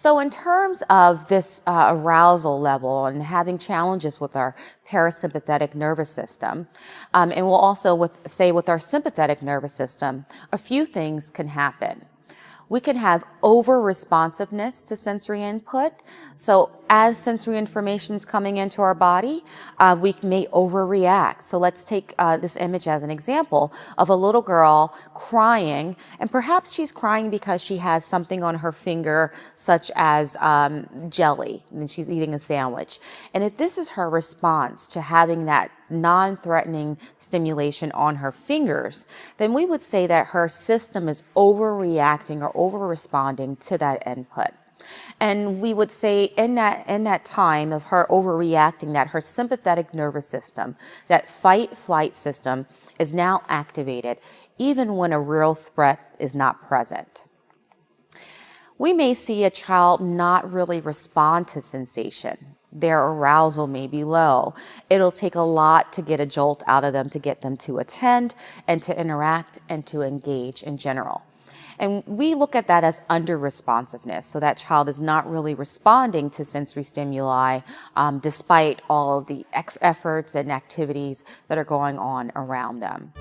So in terms of this arousal level and having challenges with our parasympathetic nervous system, and we'll also say with our sympathetic nervous system, a few things can happen. We can have over-responsiveness to sensory input. So as sensory information is coming into our body, we may overreact. So let's take this image as an example of a little girl crying, and perhaps she's crying because she has something on her finger, such as jelly, and she's eating a sandwich. And if this is her response to having that non-threatening stimulation on her fingers, then we would say that her system is overreacting or over-responding to that input. And we would say in that time of her overreacting that her sympathetic nervous system, that fight-flight system, is now activated even when a real threat is not present. We may see a child not really respond to sensation. Their arousal may be low. It'll take a lot to get a jolt out of them to get them to attend and to interact and to engage in general. And we look at that as under-responsiveness. So that child is not really responding to sensory stimuli despite all of the efforts and activities that are going on around them.